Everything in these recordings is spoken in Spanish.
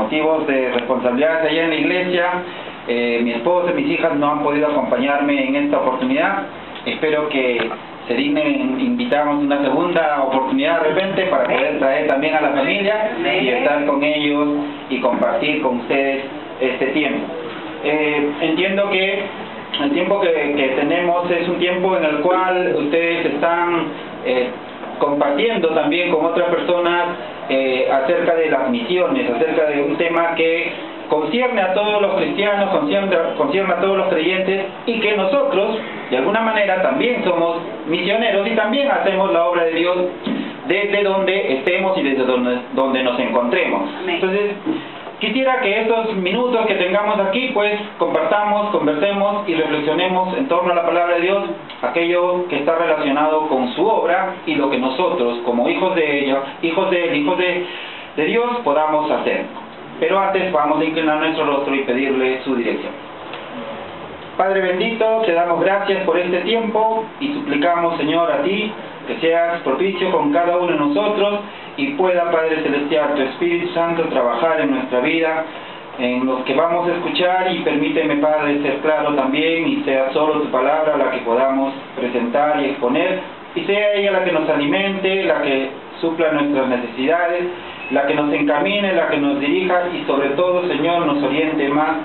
motivos de responsabilidades allá en la iglesia, mi esposa y mis hijas no han podido acompañarme en esta oportunidad. Espero que se dignen invitarnos una segunda oportunidad de repente para poder traer también a la familia y estar con ellos y compartir con ustedes este tiempo. Entiendo que el tiempo que tenemos es un tiempo en el cual ustedes están compartiendo también con otras personas acerca de las misiones, acerca de un tema que concierne a todos los cristianos, concierne a todos los creyentes, y que nosotros de alguna manera también somos misioneros y también hacemos la obra de Dios desde donde estemos y desde donde nos encontremos. Entonces quisiera que estos minutos que tengamos aquí pues compartamos, conversemos y reflexionemos en torno a la palabra de Dios, aquello que está relacionado con su obra y lo que nosotros como hijos de Dios podamos hacer. Pero antes vamos a inclinar nuestro rostro y pedirle su dirección. Padre bendito, te damos gracias por este tiempo y suplicamos, Señor, a ti que seas propicio con cada uno de nosotros y pueda, Padre Celestial, tu Espíritu Santo trabajar en nuestra vida, en los que vamos a escuchar, y permíteme, Padre, ser claro también y sea solo tu palabra la que podamos presentar y exponer, y sea ella la que nos alimente, la que supla nuestras necesidades, la que nos encamine, la que nos dirija y sobre todo, Señor, nos oriente más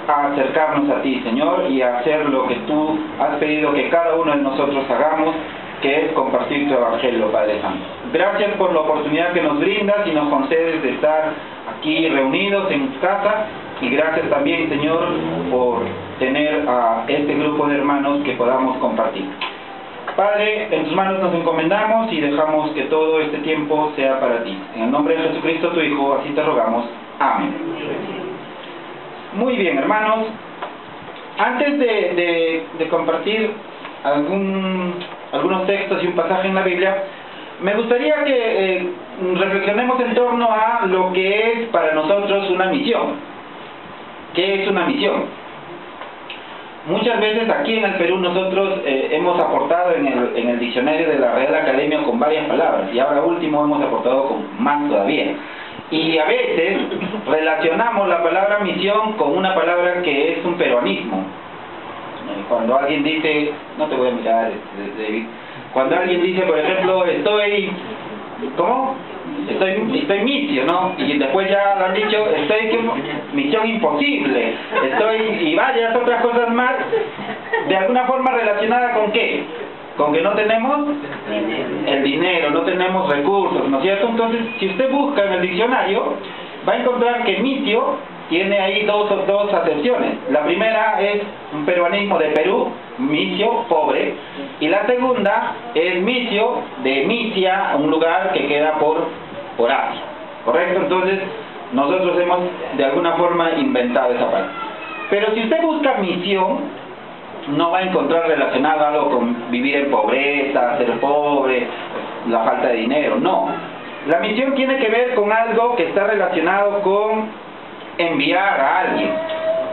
a acercarnos a ti, Señor, y a hacer lo que tú has pedido que cada uno de nosotros hagamos, que es compartir tu evangelio, Padre Santo. Gracias por la oportunidad que nos brindas y nos concedes de estar aquí reunidos en tu casa, y gracias también, Señor, por tener a este grupo de hermanos que podamos compartir. Padre, en tus manos nos encomendamos y dejamos que todo este tiempo sea para ti. En el nombre de Jesucristo, tu Hijo, así te rogamos. Amén. Muy bien, hermanos. Antes de compartir algunos textos y un pasaje en la Biblia, me gustaría que reflexionemos en torno a lo que es para nosotros una misión. ¿Qué es una misión? Muchas veces aquí en el Perú nosotros hemos aportado en el diccionario de la Real Academia con varias palabras, y ahora último hemos aportado con más todavía. Y a veces relacionamos la palabra misión con una palabra que es un peruanismo. Cuando alguien dice, no te voy a mirar, David, cuando alguien dice, por ejemplo, estoy misio, ¿no? Y después ya lo han dicho, misión imposible, y varias otras cosas más, de alguna forma relacionada con ¿qué? Con que no tenemos el dinero, no tenemos recursos, ¿no es cierto? Entonces, si usted busca en el diccionario, va a encontrar que misio tiene ahí dos acepciones. La primera es un peruanismo de Perú, misio, pobre, y la segunda es misio, de Misia, un lugar que queda por Asia, ¿correcto? Entonces nosotros hemos de alguna forma inventado esa parte. Pero si usted busca misión, no va a encontrar relacionado algo con vivir en pobreza, ser pobre, la falta de dinero, no. La misión tiene que ver con algo que está relacionado con enviar a alguien,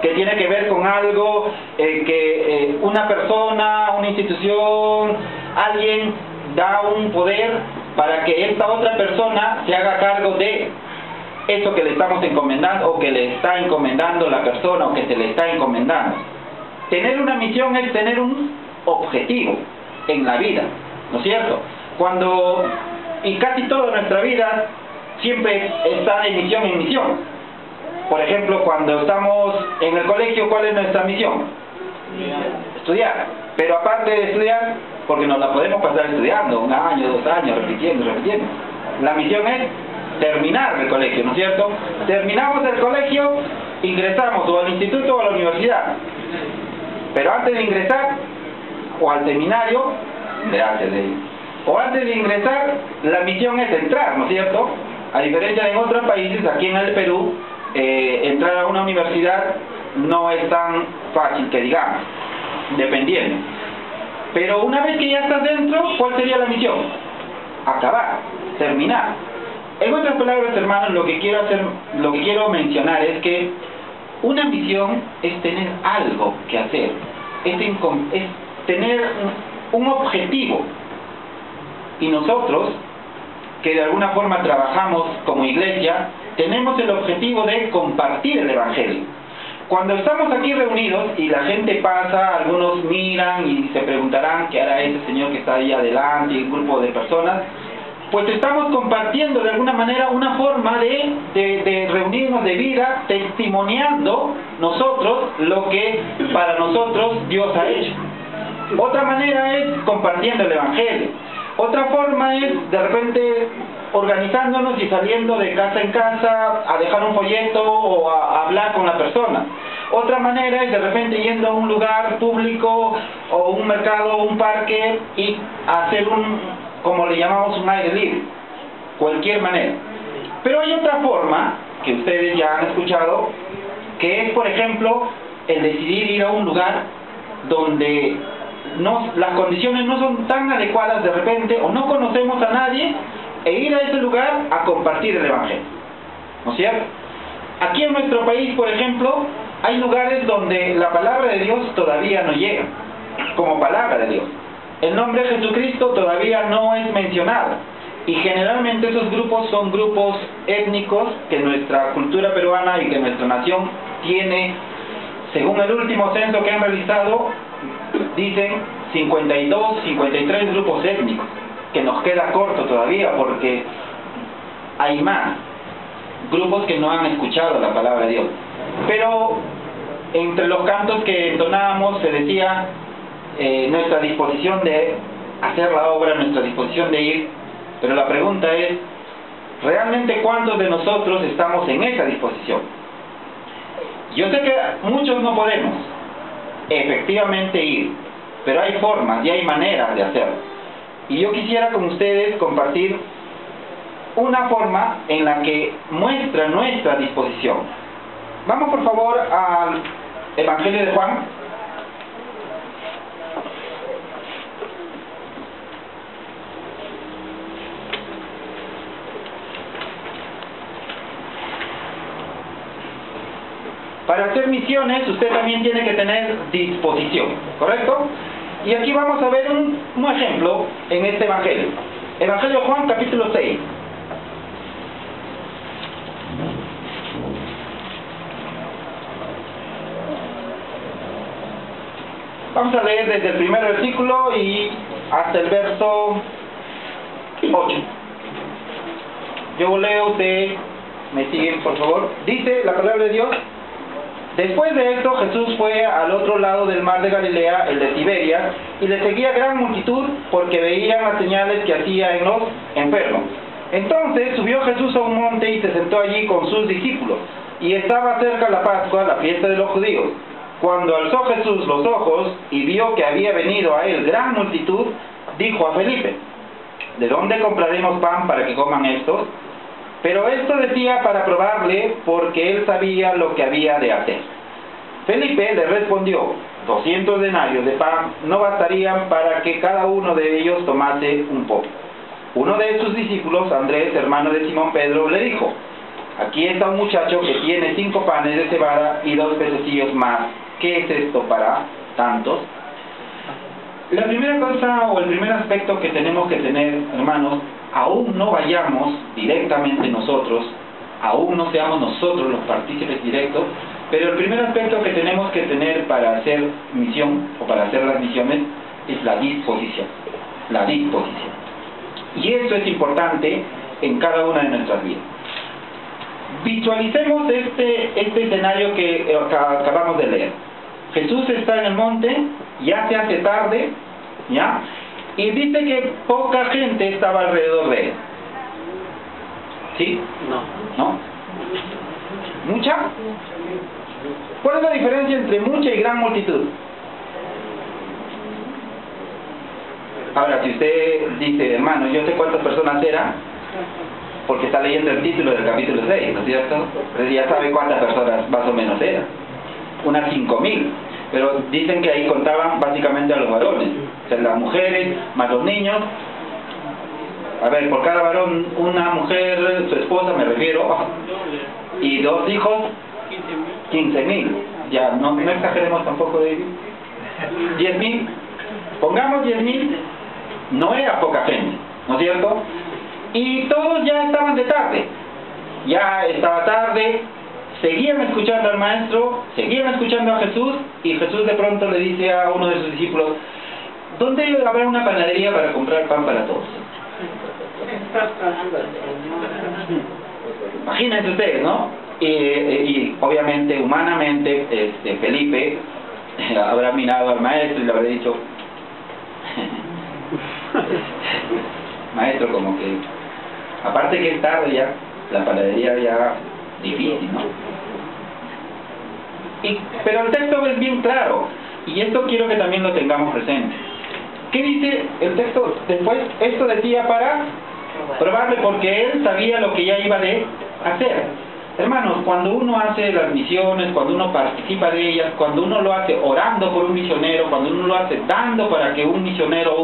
que tiene que ver con algo que una persona, una institución, alguien da un poder para que esta otra persona se haga cargo de eso que le estamos encomendando, o que le está encomendando la persona, o que se le está encomendando. Tener una misión es tener un objetivo en la vida, ¿no es cierto? Y casi toda nuestra vida siempre está de misión en misión. Por ejemplo, cuando estamos en el colegio, ¿cuál es nuestra misión? Estudiar. Pero aparte de estudiar, porque nos la podemos pasar estudiando 1 año, 2 años, repitiendo. La misión es terminar el colegio, ¿no es cierto? Terminamos el colegio, ingresamos o al instituto o a la universidad. Pero antes de ingresar, o al seminario, o antes de ingresar, la misión es entrar, ¿no es cierto? A diferencia de en otros países, aquí en el Perú, entrar a una universidad no es tan fácil que digamos, dependiendo. Pero una vez que ya estás dentro, ¿cuál sería la misión? Acabar, terminar. En otras palabras, hermanos, lo que quiero mencionar es que una misión es tener algo que hacer, es tener un objetivo. Y nosotros, que de alguna forma trabajamos como iglesia, tenemos el objetivo de compartir el Evangelio. Cuando estamos aquí reunidos y la gente pasa, algunos miran y se preguntarán qué hará ese señor que está ahí adelante y un grupo de personas, pues estamos compartiendo de alguna manera una forma de reunirnos de vida, testimoniando nosotros lo que para nosotros Dios ha hecho. Otra manera es compartiendo el Evangelio. Otra forma es de repente organizándonos y saliendo de casa en casa a dejar un folleto o a hablar con la persona. Otra manera es de repente yendo a un lugar público o un mercado o un parque y hacer como le llamamos, un aire libre. Cualquier manera. Pero hay otra forma que ustedes ya han escuchado, que es, por ejemplo, el decidir ir a un lugar donde las condiciones no son tan adecuadas de repente, o no conocemos a nadie, e ir a ese lugar a compartir el Evangelio. ¿No es cierto? Aquí en nuestro país, por ejemplo, hay lugares donde la palabra de Dios todavía no llega, como palabra de Dios. El nombre de Jesucristo todavía no es mencionado. Y generalmente esos grupos son grupos étnicos que nuestra cultura peruana y que nuestra nación tiene, según el último censo que han realizado, dicen 52, 53 grupos étnicos, que nos queda corto todavía porque hay más grupos que no han escuchado la palabra de Dios. Pero entre los cantos que entonábamos se decía nuestra disposición de hacer la obra, nuestra disposición de ir, pero la pregunta es, ¿realmente cuántos de nosotros estamos en esa disposición? Yo sé que muchos no podemos efectivamente ir, pero hay formas y hay maneras de hacerlo. Y yo quisiera con ustedes compartir una forma en la que muestra nuestra disposición. Vamos por favor al Evangelio de Juan. Para hacer misiones usted también tiene que tener disposición, ¿correcto? Y aquí vamos a ver un ejemplo en este Evangelio. Evangelio de Juan, capítulo 6. Vamos a leer desde el primer versículo y hasta el verso 8. Yo leo, ustedes me siguen por favor. Dice la palabra de Dios: después de esto Jesús fue al otro lado del mar de Galilea, el de Tiberias, y le seguía gran multitud porque veían las señales que hacía en los enfermos. Entonces subió Jesús a un monte y se sentó allí con sus discípulos, y estaba cerca la Pascua, la fiesta de los judíos. Cuando alzó Jesús los ojos y vio que había venido a él gran multitud, dijo a Felipe: ¿de dónde compraremos pan para que coman estos? Pero esto decía para probarle, porque él sabía lo que había de hacer. Felipe le respondió: 200 denarios de pan no bastarían para que cada uno de ellos tomase un poco. Uno de sus discípulos, Andrés, hermano de Simón Pedro, le dijo: aquí está un muchacho que tiene 5 panes de cebada y 2 pececillos más. ¿Qué es esto para tantos? La primera cosa o el primer aspecto que tenemos que tener, hermanos, aún no vayamos directamente nosotros, aún no seamos nosotros los partícipes directos, pero el primer aspecto que tenemos que tener para hacer misión o para hacer las misiones es la disposición. La disposición. Y eso es importante en cada una de nuestras vidas. Visualicemos este escenario que acabamos de leer. Jesús está en el monte, ya se hace tarde, ¿ya? Y dice que poca gente estaba alrededor de él. ¿Sí? ¿No? ¿Mucha? ¿Cuál es la diferencia entre mucha y gran multitud? Ahora, si usted dice, hermano, yo sé cuántas personas eran, porque está leyendo el título del capítulo 6, ¿no es cierto? Pero ya sabe cuántas personas más o menos eran. Unas 5.000. Pero dicen que ahí contaban básicamente a los varones, o sea, las mujeres más los niños. A ver, por cada varón, una mujer, su esposa me refiero, y 2 hijos, 15.000. Ya, no exageremos tampoco de 10.000. Pongamos 10.000, no era poca gente, ¿no es cierto? Y todos ya estaban de tarde. ya estaba tarde, seguían escuchando al maestro, seguían escuchando a Jesús, y Jesús de pronto le dice a uno de sus discípulos: ¿dónde habrá una panadería para comprar pan para todos? Imagínense ustedes, ¿no? Y obviamente, humanamente, Felipe habrá mirado al maestro y le habrá dicho: maestro, como que, aparte que es tarde ya, la panadería ya difícil, ¿no? Pero el texto es bien claro, y esto quiero que también lo tengamos presente. ¿Qué dice el texto después? Esto decía para probarle, porque él sabía lo que ya iba de hacer. Hermanos, cuando uno hace las misiones, cuando uno participa de ellas, cuando uno lo hace orando por un misionero, cuando uno lo hace dando para que un misionero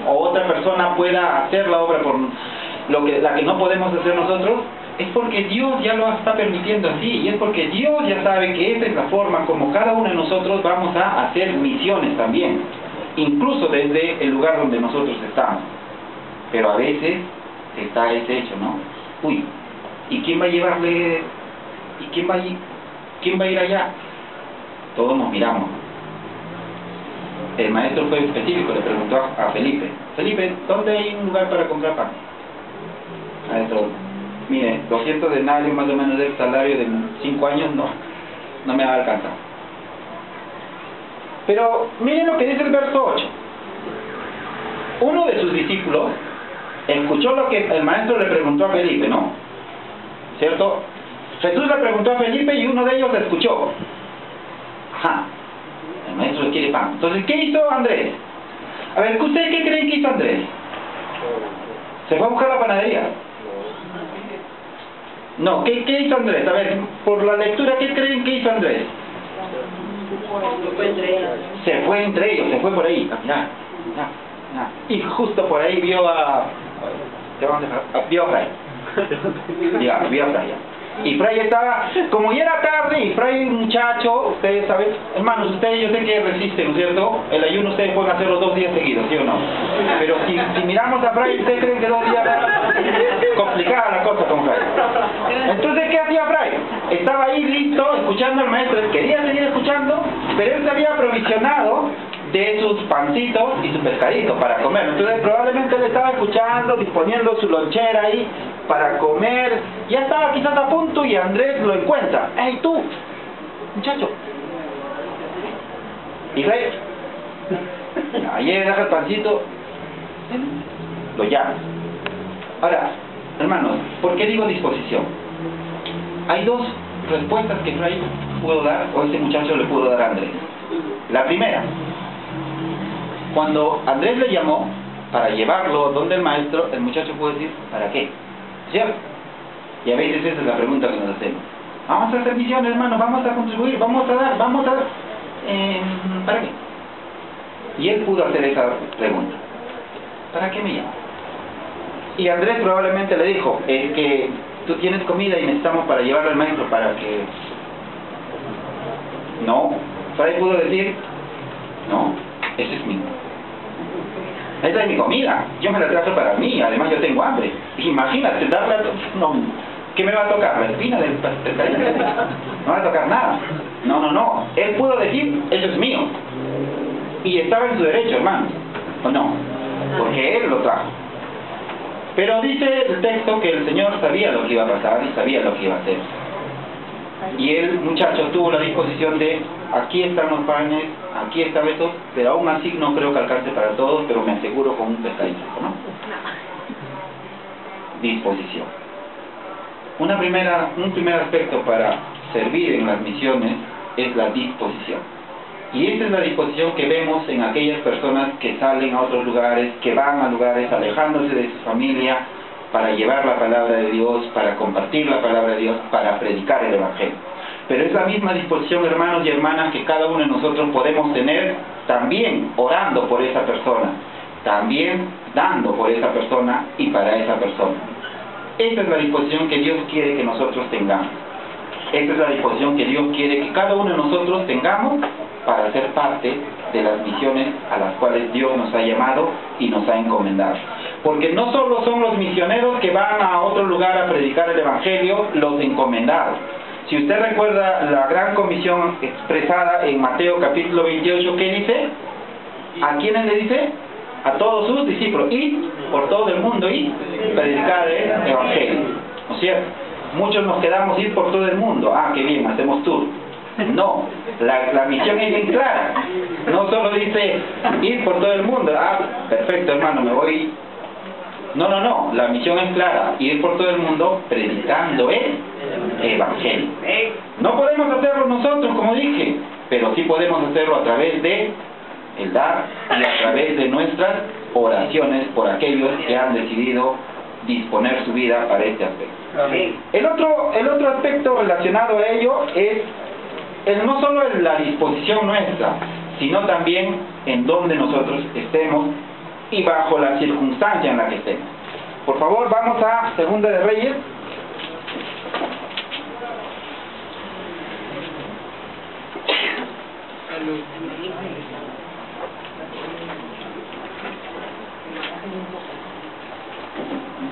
o otra persona pueda hacer la obra por la que no podemos hacer nosotros, es porque Dios ya lo está permitiendo así, y es porque Dios ya sabe que esa es la forma como cada uno de nosotros vamos a hacer misiones también, incluso desde el lugar donde nosotros estamos. Pero a veces está ese hecho, ¿no? Uy, ¿y quién va a llevarle? ¿Y quién va a ir allá? Todos nos miramos. El maestro fue específico, le preguntó a Felipe: Felipe, ¿dónde hay un lugar para comprar pan? Maestro: mire, 200 denarios más o menos del salario de 5 años no me va a alcanzar. Pero miren lo que dice el verso 8. Uno de sus discípulos escuchó lo que el maestro le preguntó a Felipe, ¿no? ¿Cierto? Jesús le preguntó a Felipe y uno de ellos le escuchó. Ajá, el maestro le quiere pan. Entonces, ¿qué hizo Andrés? A ver, ¿ustedes qué creen que hizo Andrés? ¿Se fue a buscar la panadería? No, ¿qué hizo Andrés? A ver, por la lectura, ¿qué creen que hizo Andrés? Se fue entre ellos, se fue por ahí. Y justo por ahí vio a Fray. Vio a Fray. Y Fray estaba, como ya era tarde, y Fray, muchacho, ustedes saben, hermanos, ustedes yo sé que resisten, ¿no es cierto? El ayuno ustedes pueden hacerlo 2 días seguidos, ¿sí o no? Pero si miramos a Fray, ¿ustedes creen que 2 días complicada la cosa con Fray? Entonces, ¿qué hacía Fray? Estaba ahí listo, escuchando al maestro, él quería seguir escuchando, pero él se había aprovisionado de sus pancitos y su pescadito para comer. Entonces probablemente él estaba escuchando, disponiendo su lonchera ahí para comer, ya estaba quizás a punto, y Andrés lo encuentra. ¡Hey tú, muchacho! Y Rey, ahí agarra el pancito, lo llama. Ahora, hermanos, ¿por qué digo disposición? Hay 2 respuestas que Fray pudo dar, o ese muchacho le pudo dar a Andrés. La primera: cuando Andrés le llamó para llevarlo donde el maestro, el muchacho puede decir: ¿para qué? ¿Cierto? Y a veces esa es la pregunta que nos hacemos. Vamos a hacer misiones, hermano, vamos a contribuir, vamos a dar, ¿para qué? Y él pudo hacer esa pregunta: ¿para qué me llamas? Y Andrés probablemente le dijo: es que tú tienes comida y necesitamos para llevarlo al maestro para que... No. Fray pudo decir: no, ese es mi... esa es mi comida, yo me la trajo para mí, además yo tengo hambre. Imagínate, darle a... No, ¿qué me va a tocar? ¿La espina del pescadito? No va a tocar nada. No. Él pudo decir: eso es mío. Y estaba en su derecho, hermano. ¿O no? Porque él lo trajo. Pero dice el texto que el Señor sabía lo que iba a pasar y sabía lo que iba a hacer. Y el muchacho tuvo la disposición de: aquí están los panes, aquí está esto, pero aún así no creo que alcance para todos, pero me aseguro con un pescadito, ¿no? Disposición. Un primer aspecto para servir en las misiones es la disposición. Y esta es la disposición que vemos en aquellas personas que salen a otros lugares, que van a lugares alejándose de su familia para llevar la palabra de Dios, para compartir la palabra de Dios, para predicar el Evangelio. Pero es la misma disposición, hermanos y hermanas, que cada uno de nosotros podemos tener también orando por esa persona, también dando por esa persona y para esa persona. Esta es la disposición que Dios quiere que nosotros tengamos. Esta es la disposición que Dios quiere que cada uno de nosotros tengamos para ser parte de las misiones a las cuales Dios nos ha llamado y nos ha encomendado. Porque no solo son los misioneros que van a otro lugar a predicar el Evangelio, los encomendados. Si usted recuerda la gran comisión expresada en Mateo capítulo 28, ¿qué dice? ¿A quiénes le dice? A todos sus discípulos. Id por todo el mundo y predicar el Evangelio. ¿No es cierto? Muchos nos quedamos ir por todo el mundo. Ah, qué bien, hacemos tour. No, la misión es bien clara. No solo dice ir por todo el mundo. Ah, perfecto, hermano, me voy. No, la misión es clara, ir por todo el mundo predicando el Evangelio. No podemos hacerlo nosotros, como dije, pero sí podemos hacerlo a través de el dar y a través de nuestras oraciones por aquellos que han decidido disponer su vida para este aspecto. El otro aspecto relacionado a ello es no solo en la disposición nuestra, sino también en donde nosotros estemos y bajo la circunstancia en la que estemos. Por favor, vamos a Segunda de Reyes.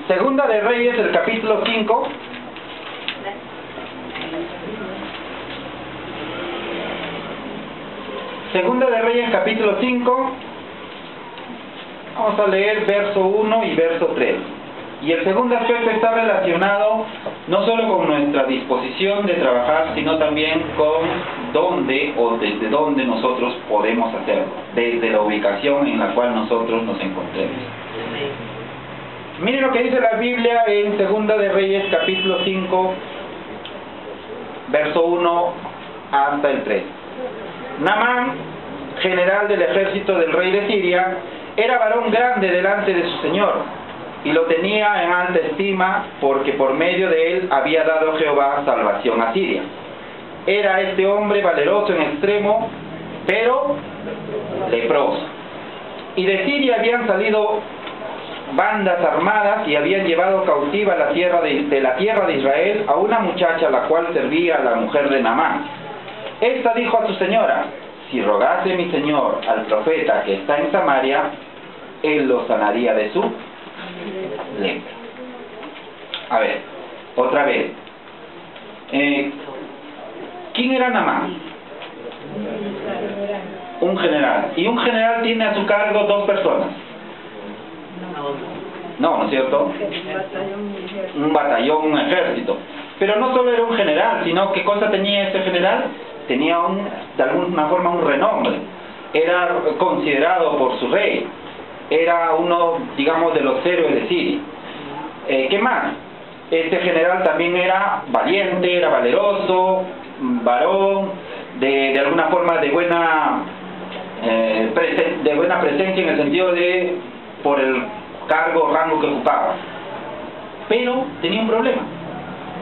Segunda de Reyes, el capítulo 5. Segunda de Reyes, capítulo 5. Vamos a leer verso 1 y verso 3. Y el segundo aspecto está relacionado no solo con nuestra disposición de trabajar, sino también con dónde o desde dónde nosotros podemos hacerlo, desde la ubicación en la cual nosotros nos encontremos. Miren lo que dice la Biblia en Segunda de Reyes, capítulo 5, verso 1 hasta el 3. Naamán, general del ejército del rey de Siria, era varón grande delante de su señor, y lo tenía en alta estima, porque por medio de él había dado Jehová salvación a Siria. Era este hombre valeroso en extremo, pero leproso. Y de Siria habían salido bandas armadas y habían llevado cautiva la tierra de la tierra de Israel a una muchacha, la cual servía a la mujer de Naamán. Esta dijo a su señora: si rogase mi señor al profeta que está en Samaria, él lo sanaría de su lepra. A ver, otra vez. ¿Quién era Naamán? Un general. Y un general tiene a su cargo dos personas. No es cierto? Un batallón, un ejército. Pero no solo era un general, sino ¿qué cosa tenía este general? Tenía de alguna forma un renombre. Era considerado por su rey. Era uno, digamos, de los héroes de Siria. ¿Qué más? Este general también era valiente, era valeroso, varón, de alguna forma de buena presencia, en el sentido de por el cargo o rango que ocupaba. Pero tenía un problema.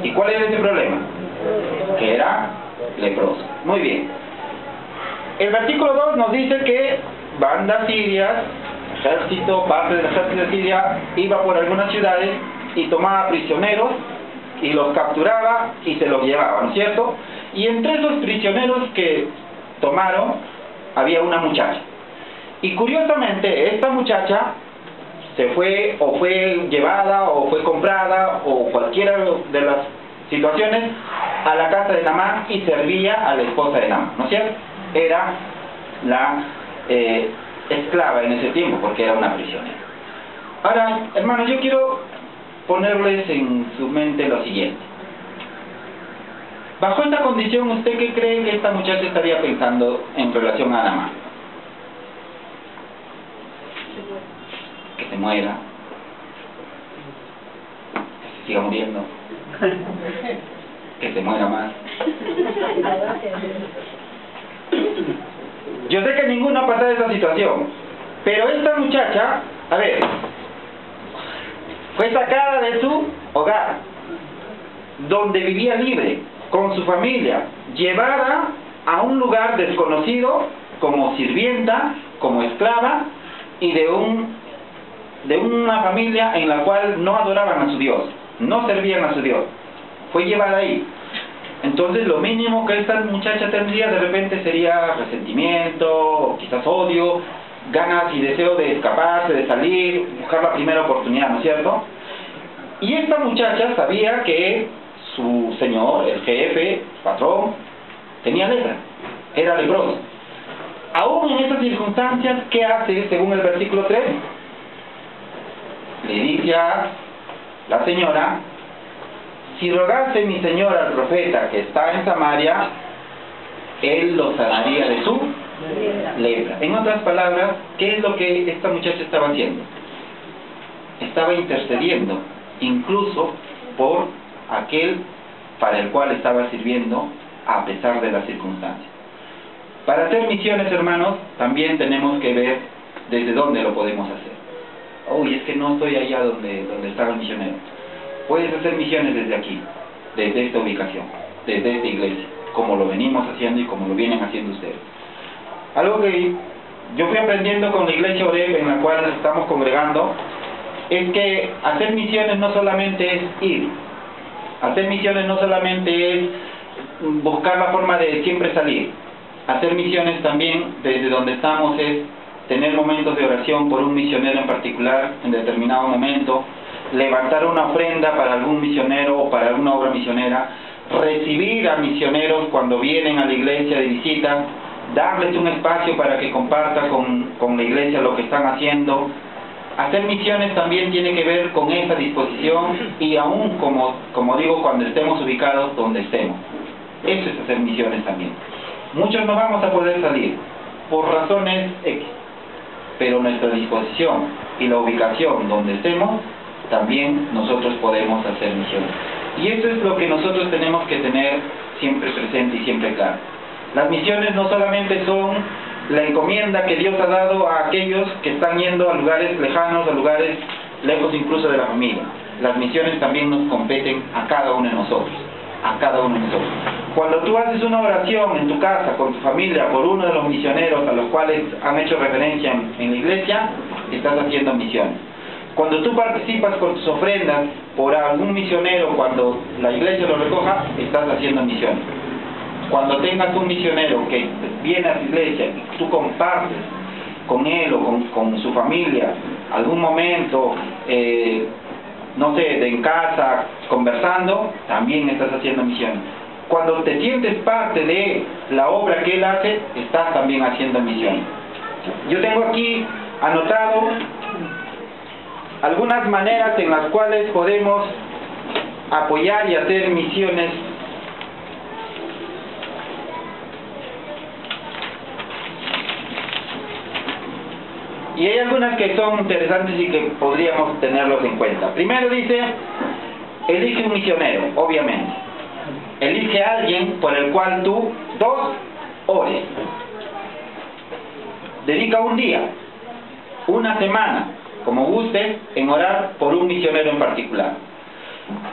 ¿Y cuál era ese problema? Que era leproso. Muy bien. El versículo 2 nos dice que bandas sirias, parte del ejército de Siria, iba por algunas ciudades y tomaba prisioneros y los capturaba y se los llevaba, ¿no es cierto? Y entre esos prisioneros que tomaron había una muchacha. Y curiosamente esta muchacha se fue o fue llevada o fue comprada o cualquiera de las situaciones a la casa de Naamán y servía a la esposa de Naamán, ¿no es cierto? Era la esclava en ese tiempo porque era una prisionera. Ahora, hermanos, yo quiero ponerles en su mente lo siguiente. Bajo esta condición, ¿usted qué cree que esta muchacha estaría pensando en relación a Naamán? Que se muera, que se siga muriendo, que se muera más. Yo sé que ninguno ha pasado esa situación, pero esta muchacha, a ver, fue sacada de su hogar, donde vivía libre, con su familia, llevada a un lugar desconocido, como sirvienta, como esclava, y de una familia en la cual no adoraban a su Dios, no servían a su Dios. Fue llevada ahí. Entonces lo mínimo que esta muchacha tendría de repente sería resentimiento, o quizás odio, ganas y deseo de escaparse, de salir, buscar la primera oportunidad, ¿no es cierto? Y esta muchacha sabía que su señor, el jefe, patrón, tenía lepra, era leproso. Aún en esas circunstancias, ¿qué hace según el versículo 3? Le dice a la señora: si rogase mi señor al profeta que está en Samaria, él lo sanaría de su lepra. En otras palabras, ¿qué es lo que esta muchacha estaba haciendo? Estaba intercediendo, incluso por aquel para el cual estaba sirviendo, a pesar de las circunstancias. Para hacer misiones, hermanos, también tenemos que ver desde dónde lo podemos hacer. Uy, es que no estoy allá donde estaba el misionero. Puedes hacer misiones desde aquí, desde esta ubicación, desde esta iglesia, como lo venimos haciendo y como lo vienen haciendo ustedes. Algo que yo fui aprendiendo con la iglesia Oreb, en la cual estamos congregando, es que hacer misiones no solamente es ir. Hacer misiones no solamente es buscar la forma de siempre salir. Hacer misiones también, desde donde estamos, es tener momentos de oración por un misionero en particular, en determinado momento, levantar una ofrenda para algún misionero o para alguna obra misionera, recibir a misioneros cuando vienen a la iglesia de visita, darles un espacio para que compartan con la iglesia lo que están haciendo. Hacer misiones también tiene que ver con esa disposición, y aún, como digo, cuando estemos ubicados donde estemos. Eso es hacer misiones también. Muchos no vamos a poder salir por razones X, pero nuestra disposición y la ubicación donde estemos, también nosotros podemos hacer misiones. Y eso es lo que nosotros tenemos que tener siempre presente y siempre claro. Las misiones no solamente son la encomienda que Dios ha dado a aquellos que están yendo a lugares lejanos, a lugares lejos incluso de la familia. Las misiones también nos competen a cada uno de nosotros, a cada uno de nosotros. Cuando tú haces una oración en tu casa, con tu familia, por uno de los misioneros a los cuales han hecho referencia en la iglesia, estás haciendo misiones. Cuando tú participas con tus ofrendas por algún misionero, cuando la iglesia lo recoja, estás haciendo misiones. Cuando tengas un misionero que viene a tu iglesia y tú compartes con él o con su familia algún momento, no sé, de en casa, conversando, también estás haciendo misiones. Cuando te sientes parte de la obra que él hace, estás también haciendo misiones. Yo tengo aquí anotado algunas maneras en las cuales podemos apoyar y hacer misiones. Y hay algunas que son interesantes y que podríamos tenerlos en cuenta. Primero dice, elige un misionero, obviamente. Elige a alguien por el cual tú, ores. Dedica un día, una semana, como guste, en orar por un misionero en particular.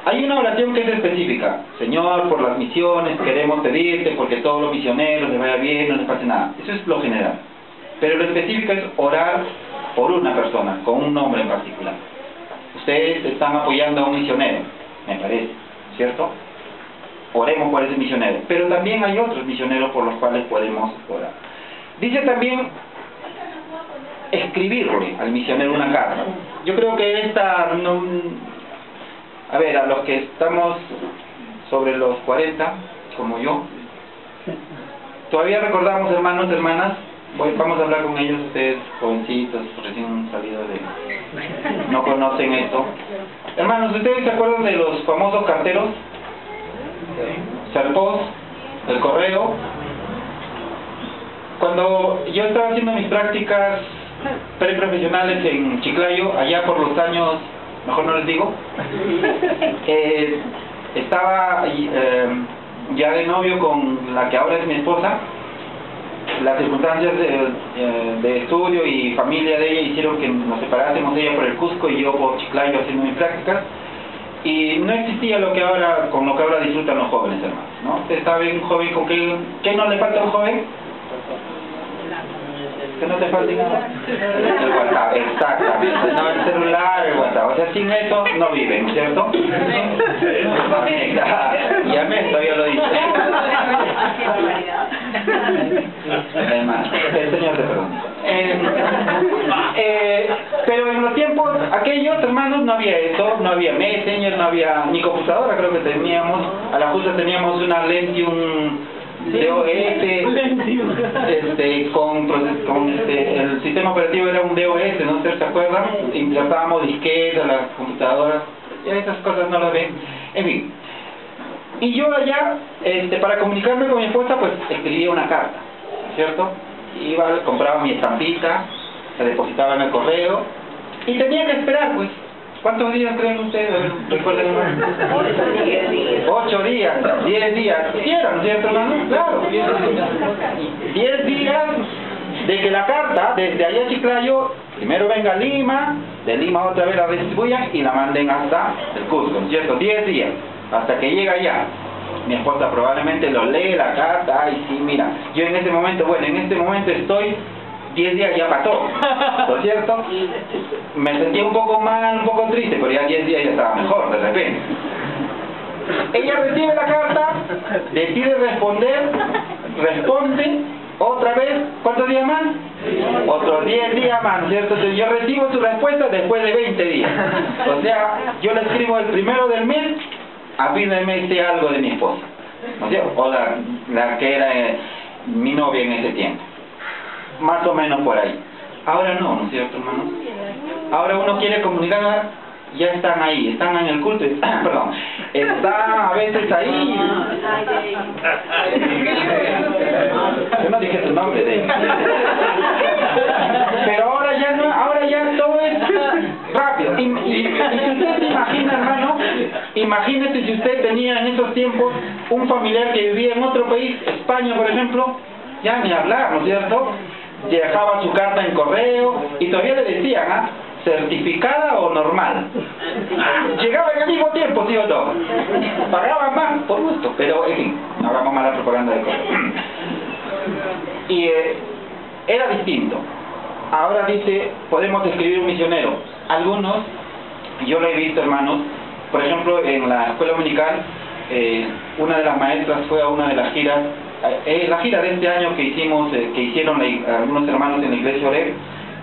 Hay una oración que es específica. Señor, por las misiones queremos pedirte porque todos los misioneros les vaya bien, no les pase nada. Eso es lo general. Pero lo específico es orar por una persona, con un nombre en particular. Ustedes están apoyando a un misionero, me parece, ¿cierto? Oremos por ese misionero. Pero también hay otros misioneros por los cuales podemos orar. Dice también escribirle al misionero una carta. Yo creo que esta no... A ver, a los que estamos sobre los 40, como yo, todavía recordamos, hermanos, hermanas. Vamos a hablar con ellos, ustedes jovencitos, recién salidos de... no conocen esto. Hermanos, ¿ustedes se acuerdan de los famosos carteros? Serpos, el correo. Cuando yo estaba haciendo mis prácticas preprofesionales en Chiclayo, allá por los años, mejor no les digo, estaba ya de novio con la que ahora es mi esposa. Las circunstancias de estudio y familia de ella hicieron que nos separásemos, ella por el Cusco y yo por Chiclayo haciendo mis prácticas, y no existía con lo que ahora disfrutan los jóvenes, hermanos, ¿no? Usted sabe, un joven, ¿con qué no le falta a un joven? ¿Que no te falta nada? El WhatsApp, exactamente. No, el celular, el WhatsApp. O sea, sin eso no viven, ¿cierto? Y amén, todavía lo dice. Además, el Señor te perdona. Aquellos hermanos no había eso, no había Messenger, no había ni computadora, creo que teníamos, a la justa teníamos una Lentium DOS, el sistema operativo era un DOS, no sé si se acuerdan, implantábamos disquetes a las computadoras, ya esas cosas no las ven, en fin. Y yo allá, para comunicarme con mi esposa, pues escribía una carta, ¿cierto? Iba, compraba mi estampita, la depositaba en el correo, y tenía que esperar, pues. ¿Cuántos días creen ustedes? ¿Recuerden? 8 días, 10 días. ¿Quisieran, no es cierto, hermano? Claro, 10 días de que la carta, desde allá a Chiclayo, primero venga a Lima, de Lima otra vez la distribuyan y la manden hasta el Cusco, ¿no es cierto? 10 días, hasta que llega allá. Mi esposa probablemente lo lee, la carta, y sí, mira, yo en este momento, estoy 10 días ya pasó, ¿no es cierto? Me sentía un poco mal, un poco triste, pero ya 10 días ya estaba mejor, de repente. Ella recibe la carta, decide responder, responde, otra vez, ¿cuántos días más? Otros 10 días más, ¿no es cierto? Entonces yo recibo su respuesta después de 20 días. O sea, yo le escribo el primero del mes, a fin de mes sé algo de mi esposa, ¿no es cierto? O la que era mi novia en ese tiempo. Más o menos por ahí. Ahora no, ¿no es cierto, hermanos? Ahora uno quiere comunicar, ya están ahí, están en el culto, perdón, están a veces ahí. Yo no dije tu nombre, de pero ahora ya no, ahora ya todo es rápido. Y si usted se imagina, hermano, imagínese si usted tenía en esos tiempos un familiar que vivía en otro país, España por ejemplo, ya ni hablar, ¿no es cierto? Dejaba su carta en correo y todavía le decían, ¿ah? ¿Certificada o normal? Llegaba en el mismo tiempo, ¿sí o no? Pagaban más, por gusto, pero en fin, no hagamos mala propaganda de correo. Y era distinto. Ahora dice, podemos escribir un misionero. Algunos, yo lo he visto, hermanos, por ejemplo, en la escuela dominical, una de las maestras fue a una de las giras, la gira de este año que hicimos, que hicieron algunos hermanos en la iglesia Oreb,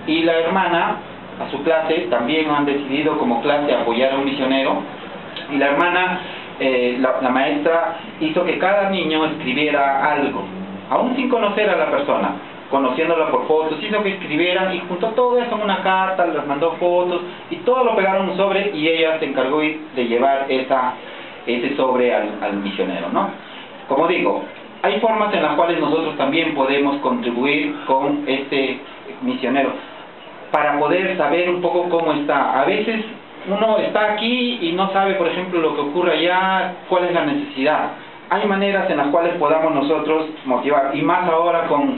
y la hermana, a su clase, también han decidido como clase apoyar a un misionero, y la hermana, la maestra, hizo que cada niño escribiera algo, aún sin conocer a la persona, conociéndola por fotos, hizo que escribieran y juntó todo eso en una carta, les mandó fotos, y todo lo pegaron en un sobre, y ella se encargó de llevar ese sobre al misionero, ¿no? Como digo, hay formas en las cuales nosotros también podemos contribuir con este misionero para poder saber un poco cómo está. A veces uno está aquí y no sabe, por ejemplo, lo que ocurre allá, cuál es la necesidad. Hay maneras en las cuales podamos nosotros motivar, y más ahora con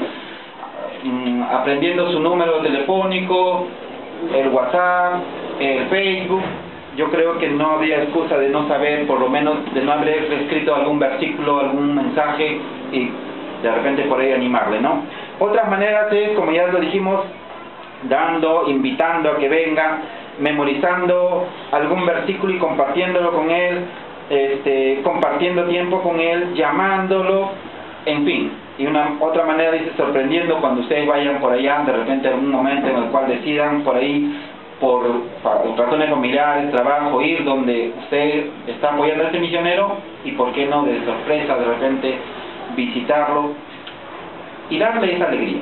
aprendiendo su número telefónico, el WhatsApp, el Facebook. Yo creo que no habría excusa de no saber, por lo menos de no haber escrito algún versículo, algún mensaje y de repente por ahí animarle, ¿no? Otras maneras es, como ya lo dijimos, dando, invitando a que venga, memorizando algún versículo y compartiéndolo con él, compartiendo tiempo con él, llamándolo, en fin. Y otra manera dice, sorprendiendo cuando ustedes vayan por allá, de repente algún momento en el cual decidan por ahí, por razones familiares, trabajo, ir donde usted está apoyando a este misionero, y por qué no, de sorpresa, de repente visitarlo y darle esa alegría.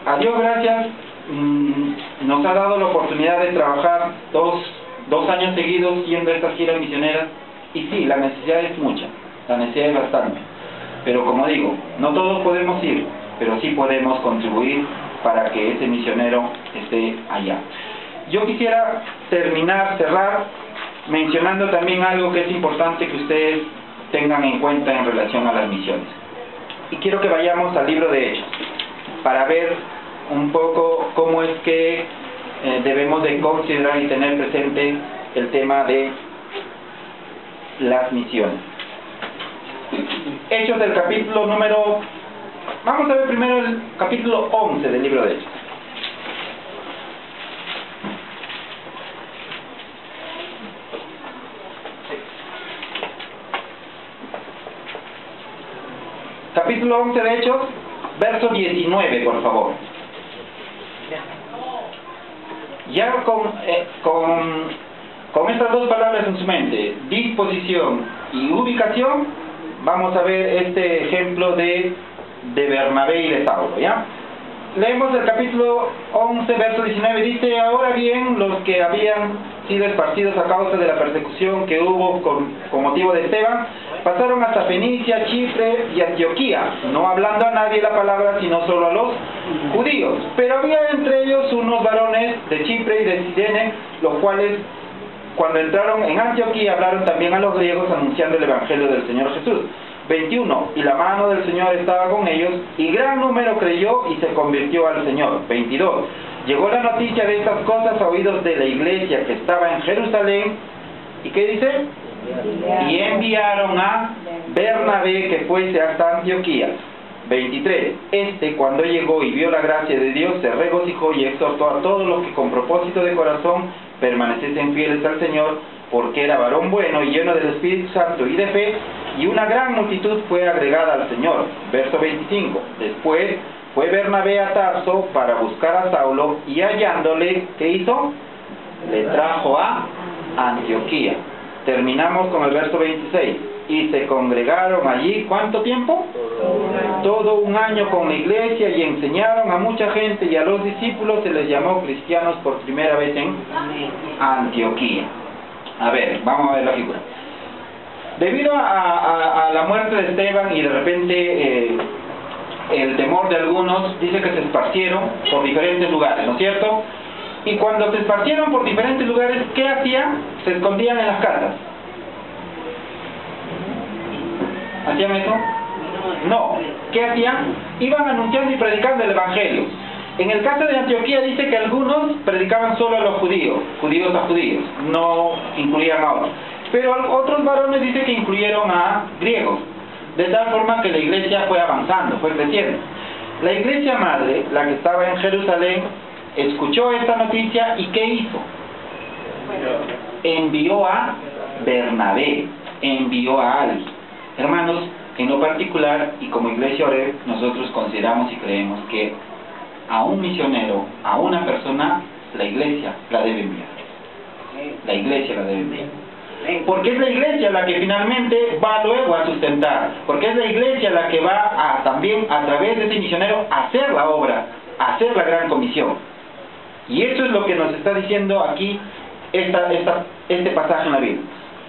A Dios gracias, nos ha dado la oportunidad de trabajar dos años seguidos yendo a estas giras misioneras, y sí, la necesidad es mucha, la necesidad es bastante, pero como digo, no todos podemos ir, pero sí podemos contribuir para que ese misionero esté allá. Yo quisiera cerrar mencionando también algo que es importante que ustedes tengan en cuenta en relación a las misiones. Y quiero que vayamos al libro de Hechos para ver un poco cómo es que debemos de considerar y tener presente el tema de las misiones. Hechos del capítulo número... Vamos a ver primero el capítulo 11 del libro de Hechos. Capítulo 11 de Hechos, verso 19, por favor. Ya con estas dos palabras en su mente, disposición y ubicación, vamos a ver este ejemplo de Bernabé y de Saulo, ¿ya? Leemos el capítulo 11, verso 19, dice: ahora bien, los que habían sido esparcidos a causa de la persecución que hubo con motivo de Esteban, pasaron hasta Fenicia, Chipre y Antioquía, no hablando a nadie la palabra, sino solo a los judíos. Pero había entre ellos unos varones de Chipre y de Cirene, los cuales, cuando entraron en Antioquía, hablaron también a los griegos, anunciando el evangelio del Señor Jesús. 21, y la mano del Señor estaba con ellos, y gran número creyó y se convirtió al Señor. 22, llegó la noticia de estas cosas a oídos de la iglesia que estaba en Jerusalén, ¿y qué dice? Y enviaron a Bernabé que fuese hasta Antioquía. 23, cuando llegó y vio la gracia de Dios, se regocijó y exhortó a todos los que con propósito de corazón permaneciesen fieles al Señor, porque era varón bueno y lleno del Espíritu Santo y de fe, y una gran multitud fue agregada al Señor. Verso 25, después fue Bernabé a Tarso para buscar a Saulo, y hallándole, ¿qué hizo? Le trajo a Antioquía. Terminamos con el verso 26, y se congregaron allí, ¿cuánto tiempo? Todo un año con la iglesia, y enseñaron a mucha gente, y a los discípulos se les llamó cristianos por primera vez en Antioquía. A ver, vamos a ver la figura. Debido a la muerte de Esteban y de repente el temor de algunos, dice que se esparcieron por diferentes lugares, ¿no es cierto? Y cuando se esparcieron por diferentes lugares, ¿qué hacían? Se escondían en las casas. ¿Hacían eso? No. ¿Qué hacían? Iban anunciando y predicando el evangelio. En el caso de Antioquía dice que algunos predicaban solo a los judíos, judíos a judíos, no incluían a otros. Pero otros varones dice que incluyeron a griegos, de tal forma que la iglesia fue avanzando, fue creciendo. La iglesia madre, la que estaba en Jerusalén, escuchó esta noticia y ¿qué hizo? Envió a Bernabé, envió a alguien. Hermanos, en lo particular y como iglesia Oreb, nosotros consideramos y creemos que a un misionero, a una persona, la iglesia la debe enviar. La iglesia la debe enviar. Porque es la iglesia la que finalmente va luego a sustentar. Porque es la iglesia la que va a también, a través de ese misionero, a hacer la obra, a hacer la gran comisión. Y eso es lo que nos está diciendo aquí este pasaje en la Biblia.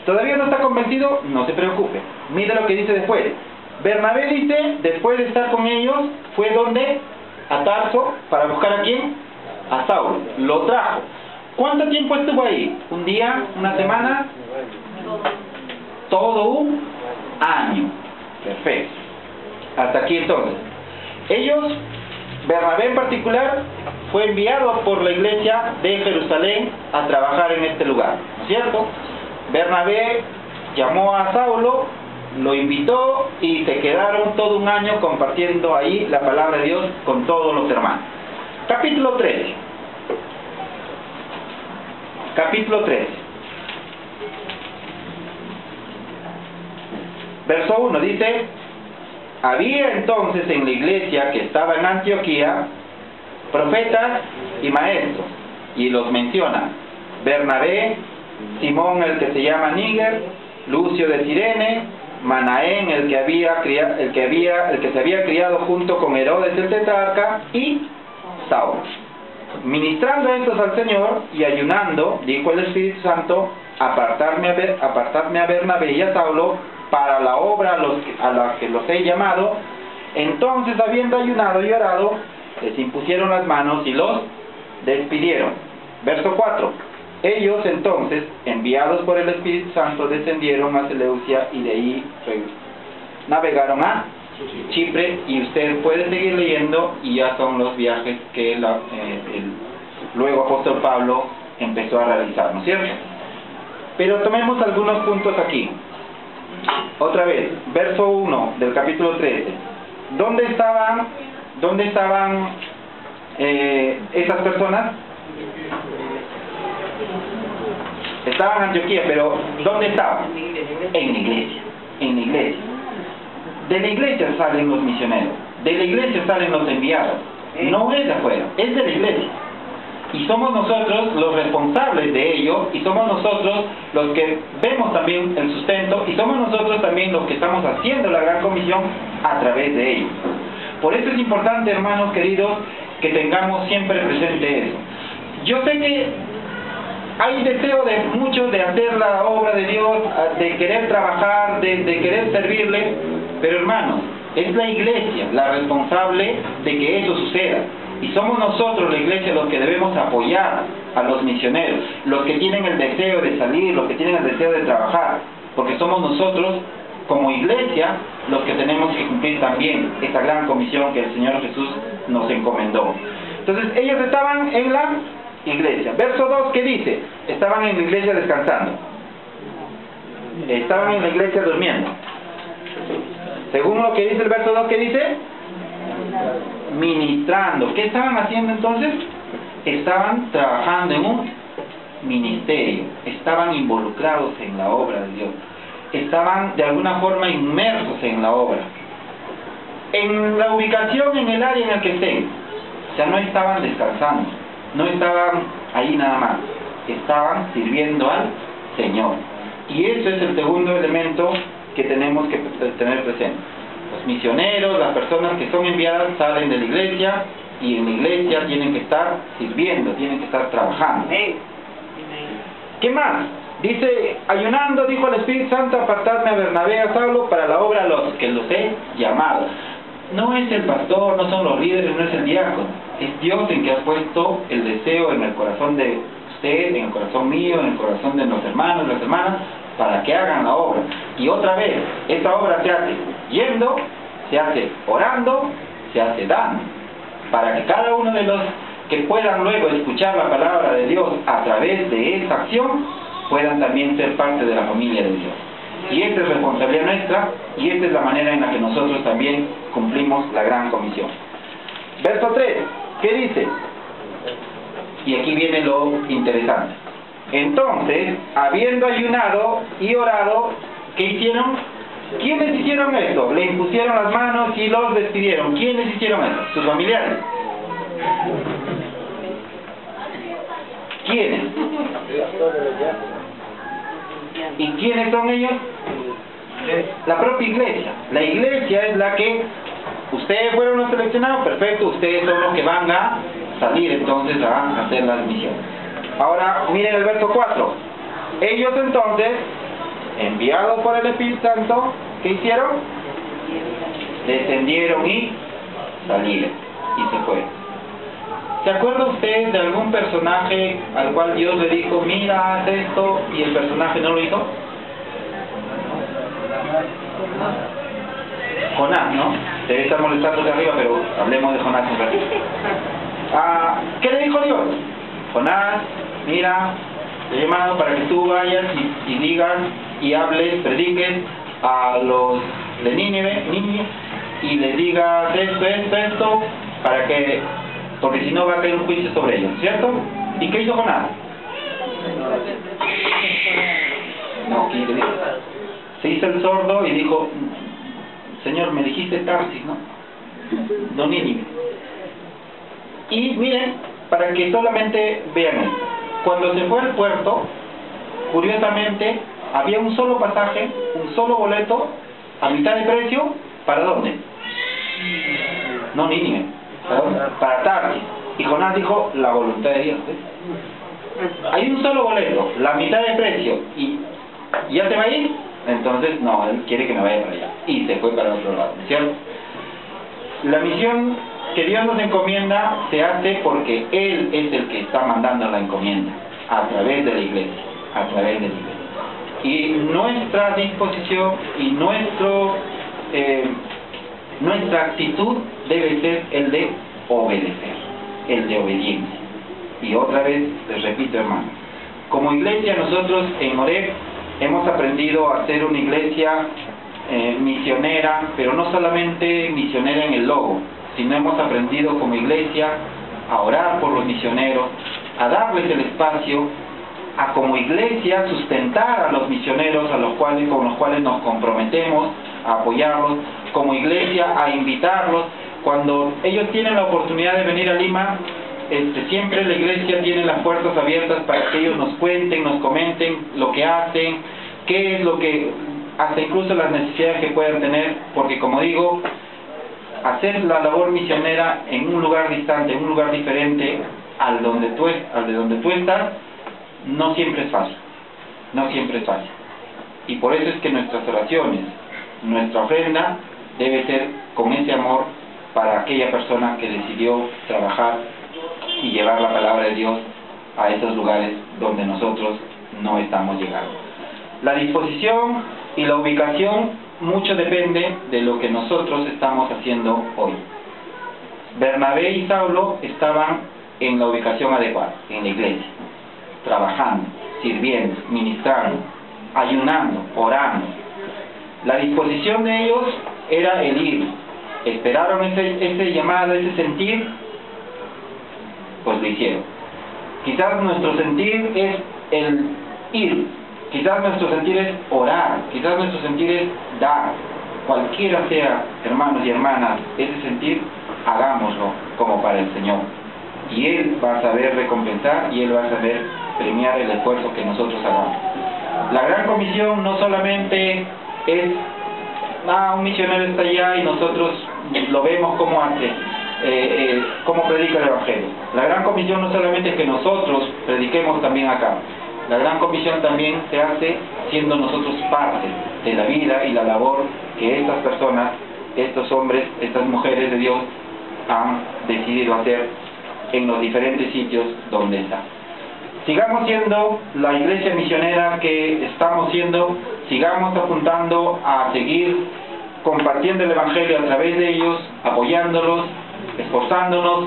¿Todavía no está convencido? No se preocupe. Mire lo que dice después. Bernabé dice, después de estar con ellos, fue donde a Tarso para buscar a quién, a Saulo. Lo trajo. ¿Cuánto tiempo estuvo ahí? ¿Un día? ¿Una semana? Todo un año. Perfecto. Hasta aquí entonces. Ellos, Bernabé en particular, fue enviado por la iglesia de Jerusalén a trabajar en este lugar, ¿no es cierto? Bernabé llamó a Saulo, lo invitó y se quedaron todo un año compartiendo ahí la palabra de Dios con todos los hermanos. Capítulo 13. Capítulo 13. Verso 1 dice: había entonces en la iglesia que estaba en Antioquía profetas y maestros, y los menciona: Bernabé, Simón el que se llama Níger, Lucio de Cirene, Manaén el que se había criado junto con Herodes el tetrarca, y Saulo. Ministrando estos al Señor y ayunando, dijo el Espíritu Santo: apartarme a Bernabé y a Saulo para la obra a la que los he llamado. Entonces, habiendo ayunado y orado, les impusieron las manos y los despidieron. Verso 4. Ellos entonces, enviados por el Espíritu Santo, descendieron a Seleucia y de ahí navegaron a Chipre, y usted puede seguir leyendo, y ya son los viajes que luego apóstol Pablo empezó a realizar, ¿no es cierto? Pero tomemos algunos puntos aquí. Otra vez, verso 1 del capítulo 13. ¿Dónde estaban esas personas? Estaban en Antioquía, pero ¿dónde estaban? En la iglesia. En la iglesia. De la iglesia salen los misioneros, de la iglesia salen los enviados. No es de afuera, es de la iglesia. y somos nosotros los responsables de ello, y somos nosotros los que vemos también el sustento, y somos nosotros también los que estamos haciendo la gran comisión a través de ellos. Por eso es importante, hermanos queridos, que tengamos siempre presente eso. Yo sé que hay deseo de muchos de hacer la obra de Dios, de querer trabajar, de querer servirle, pero hermanos, es la iglesia la responsable de que eso suceda. Y somos nosotros, la iglesia, los que debemos apoyar a los misioneros, los que tienen el deseo de salir, los que tienen el deseo de trabajar, porque somos nosotros, como iglesia, los que tenemos que cumplir también esta gran comisión que el Señor Jesús nos encomendó. Entonces, ellos estaban en la iglesia. Verso 2, ¿qué dice? Estaban en la iglesia descansando. Estaban en la iglesia durmiendo. Según lo que dice el verso 2, ¿qué dice? Ministrando. ¿Qué estaban haciendo entonces? Estaban trabajando en un ministerio. Estaban involucrados en la obra de Dios. Estaban de alguna forma inmersos en la obra. En la ubicación, en el área en el que estén. O sea, no estaban descansando. No estaban ahí nada más. Estaban sirviendo al Señor. Y eso es el segundo elemento que tenemos que tener presente. Los misioneros, las personas que son enviadas, salen de la iglesia, y en la iglesia tienen que estar sirviendo, tienen que estar trabajando. ¿Qué más? Dice, ayunando, dijo al Espíritu Santo, apartadme a Bernabé y a Saulo para la obra a los que los he llamado. No es el pastor, no son los líderes, no es el diácono. Es Dios en que ha puesto el deseo en el corazón de usted, en el corazón mío, en el corazón de los hermanos y las hermanas, para que hagan la obra. Y otra vez, esta obra se hace yendo, se hace orando, se hace dando, para que cada uno de los que puedan luego escuchar la palabra de Dios a través de esa acción, puedan también ser parte de la familia de Dios. Y esta es responsabilidad nuestra, y esta es la manera en la que nosotros también cumplimos la gran comisión. Verso 3, ¿qué dice? Y aquí viene lo interesante. Entonces, habiendo ayunado y orado, ¿qué hicieron? ¿Quiénes hicieron esto? Le impusieron las manos y los despidieron. ¿Quiénes hicieron esto? Sus familiares. ¿Quiénes? ¿Y quiénes son ellos? La propia iglesia. La iglesia es la que, ustedes fueron los seleccionados, perfecto, ustedes son los que van a salir entonces a hacer las misiones. Ahora miren el verso 4. Ellos entonces, enviados por el Espíritu Santo, ¿qué hicieron? Descendieron y salieron y se fueron. ¿Se acuerda usted de algún personaje al cual Dios le dijo, mira, haz esto, y el personaje no lo hizo? Jonás, ¿no? Debe estar molestando de arriba, pero hablemos de Jonás un ratito. ¿Qué le dijo Dios? Jonás, mira, te he llamado para que tú vayas y digas y hables, prediques a los de Nínive, y les digas esto, para que, porque si no va a caer un juicio sobre ellos, ¿cierto? ¿Y qué hizo Jonás? No, ¿qué dijo? Se hizo el sordo y dijo, Señor, me dijiste Tarsis, ¿no? No Nínive. Y miren, para que solamente vean esto. Cuando se fue al puerto, curiosamente, había un solo pasaje, un solo boleto, a mitad de precio, ¿para dónde? No Nínive. ¿Para dónde? Para Tarsis. Y Jonás dijo, la voluntad de Dios. Hay un solo boleto, la mitad de precio, y ¿ya se va a ir? Entonces, no, él quiere que me vaya para allá. Y se fue para otro lado, ¿cierto? La misión que Dios nos encomienda se hace porque Él es el que está mandando la encomienda, a través de la iglesia, a través de la iglesia. Y nuestra disposición y nuestra actitud debe ser el de obedecer, el de obediencia. Y otra vez, les repito, hermanos, como iglesia nosotros en Oreb hemos aprendido a ser una iglesia misionera, pero no solamente misionera en el logo, sino hemos aprendido como iglesia a orar por los misioneros, a darles el espacio, a como iglesia sustentar a los misioneros con los cuales nos comprometemos, a apoyarlos, como iglesia a invitarlos. Cuando ellos tienen la oportunidad de venir a Lima, siempre la iglesia tiene las puertas abiertas para que ellos nos cuenten, nos comenten lo que hacen, qué es lo que, hasta incluso las necesidades que puedan tener, porque como digo, hacer la labor misionera en un lugar distante, en un lugar diferente al de donde tú estás, no siempre es fácil, no siempre es fácil. Y por eso es que nuestras oraciones, nuestra ofrenda debe ser con ese amor para aquella persona que decidió trabajar y llevar la palabra de Dios a esos lugares donde nosotros no estamos llegando. La disposición y la ubicación mucho depende de lo que nosotros estamos haciendo hoy. Bernabé y Saulo estaban en la ubicación adecuada, en la iglesia, trabajando, sirviendo, ministrando, ayunando, orando. La disposición de ellos era el ir. Esperaron ese llamado, ese sentir, pues lo hicieron. Quizás nuestro sentir es el ir, quizás nuestro sentir es orar, quizás nuestro sentir es dar. Cualquiera sea, hermanos y hermanas, ese sentir, hagámoslo como para el Señor. Y Él va a saber recompensar y Él va a saber premiar el esfuerzo que nosotros hagamos. La gran comisión no solamente es, un misionero está allá y nosotros lo vemos como hace, cómo predica el Evangelio. La gran comisión no solamente es que nosotros prediquemos también acá. La gran comisión también se hace siendo nosotros parte de la vida y la labor que estas personas, estos hombres, estas mujeres de Dios han decidido hacer en los diferentes sitios donde están. Sigamos siendo la iglesia misionera que estamos siendo, sigamos apuntando a seguir compartiendo el Evangelio a través de ellos, apoyándolos, esforzándonos,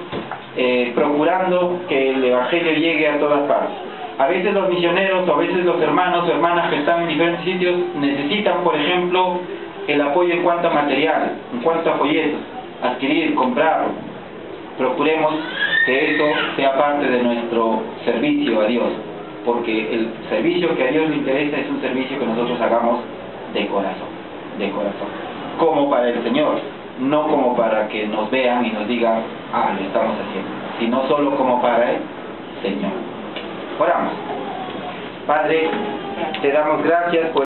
procurando que el Evangelio llegue a todas partes. A veces los misioneros o a veces los hermanos o hermanas que están en diferentes sitios necesitan, por ejemplo, el apoyo en cuanto a material, en cuanto a folletos, adquirir, comprar. Procuremos que eso sea parte de nuestro servicio a Dios, porque el servicio que a Dios le interesa es un servicio que nosotros hagamos de corazón, como para el Señor, no como para que nos vean y nos digan, lo estamos haciendo, sino solo como para el Señor. Oramos. Padre, te damos gracias por